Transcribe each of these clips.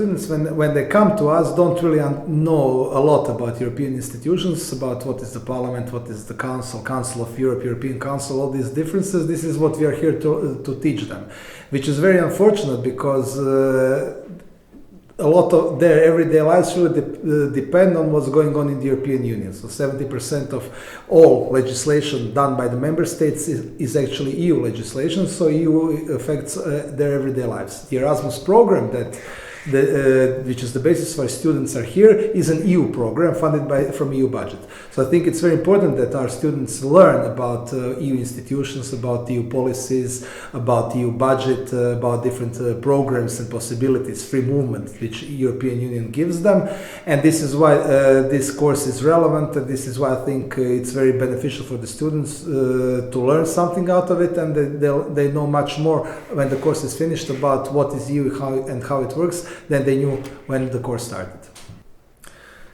students, when they come to us, don't really know a lot about European institutions, about what is the Parliament, what is the Council, Council of Europe, European Council, all these differences. This is what we are here to teach them, which is very unfortunate because a lot of their everyday lives really depend on what's going on in the European Union. So 70% of all legislation done by the member states is actually EU legislation, so EU affects their everyday lives. The Erasmus program which is the basis why students are here, is an EU program funded from EU budget. So I think it's very important that our students learn about EU institutions, about EU policies, about EU budget, about different programs and possibilities, free movement, which European Union gives them. And this is why this course is relevant, and this is why I think it's very beneficial for the students to learn something out of it, and they know much more when the course is finished about what is EU and how it works than they knew when the course started.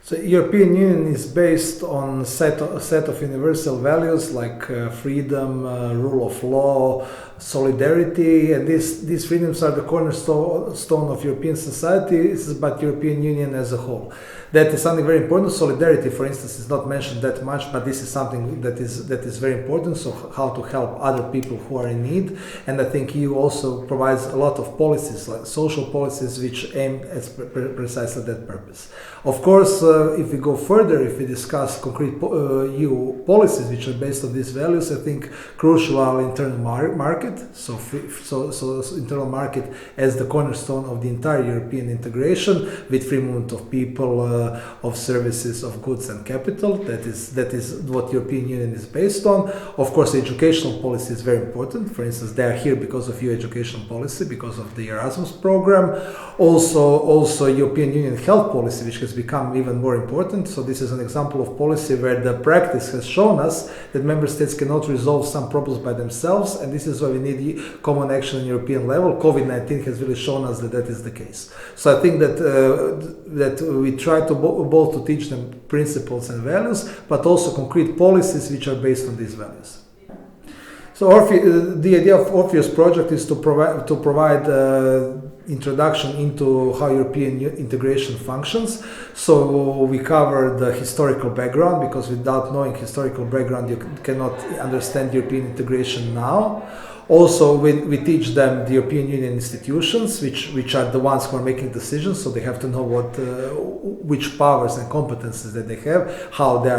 So European Union is based on a set of universal values like freedom, rule of law, solidarity, and these freedoms are the cornerstone of European society, but European Union as a whole. That is something very important. Solidarity, for instance, is not mentioned that much, but this is something that is very important. So how to help other people who are in need, and I think EU also provides a lot of policies, like social policies, which aim at precisely that purpose. Of course, if we go further, if we discuss concrete EU policies which are based on these values, I think crucial are internal market. So internal market as the cornerstone of the entire European integration, with free movement of people, of services, of goods and capital. That is what European Union is based on. Of course, educational policy is very important. For instance, they are here because of EU educational policy, because of the Erasmus program. Also European Union health policy, which has become even more important. So this is an example of policy where the practice has shown us that member states cannot resolve some problems by themselves, and this is why we need common action on European level. COVID-19 has really shown us that is the case. So I think that we try to both to teach them principles and values, but also concrete policies which are based on these values. So the idea of Orpheus project is to provide introduction into how European integration functions. So we cover the historical background, because without knowing historical background you cannot understand European integration now. Also, we teach them the European Union institutions, which are the ones who are making decisions, so they have to know which powers and competences that they have, how they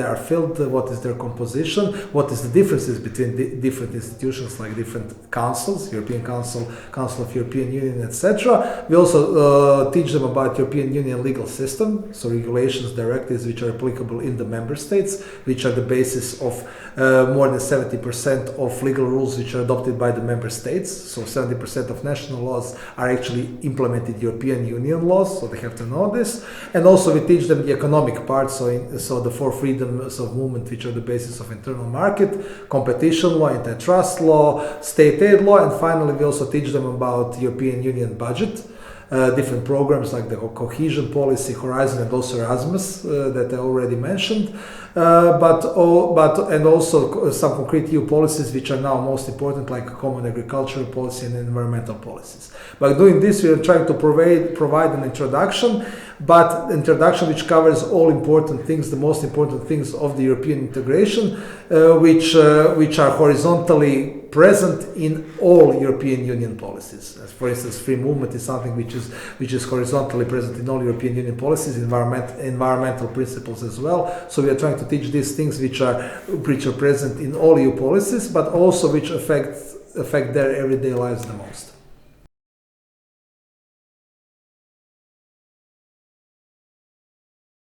are filled, what is their composition, what is the differences between the different institutions, like different councils, European Council, Council of European Union, etc. We also teach them about European Union legal system, so regulations, directives which are applicable in the member states, which are the basis of more than 70% of legal rules which are adopted by the member states. So 70% of national laws are actually implemented European Union laws, so they have to know this. And also we teach them the economic part, so the four freedoms of movement, which are the basis of internal market, competition law, antitrust law, state aid law, and finally we also teach them about European Union budget. Different programs like the cohesion policy, Horizon, and also Erasmus that I already mentioned, and also some concrete EU policies which are now most important, like common agricultural policy and environmental policies. By doing this, we are trying to provide an introduction, but introduction which covers all important things, the most important things of the European integration, which are horizontally present in all European Union policies. For instance, free movement is something which is horizontally present in all European Union policies, environmental principles as well. So we are trying to teach these things which are present in all EU policies, but also which affect their everyday lives the most.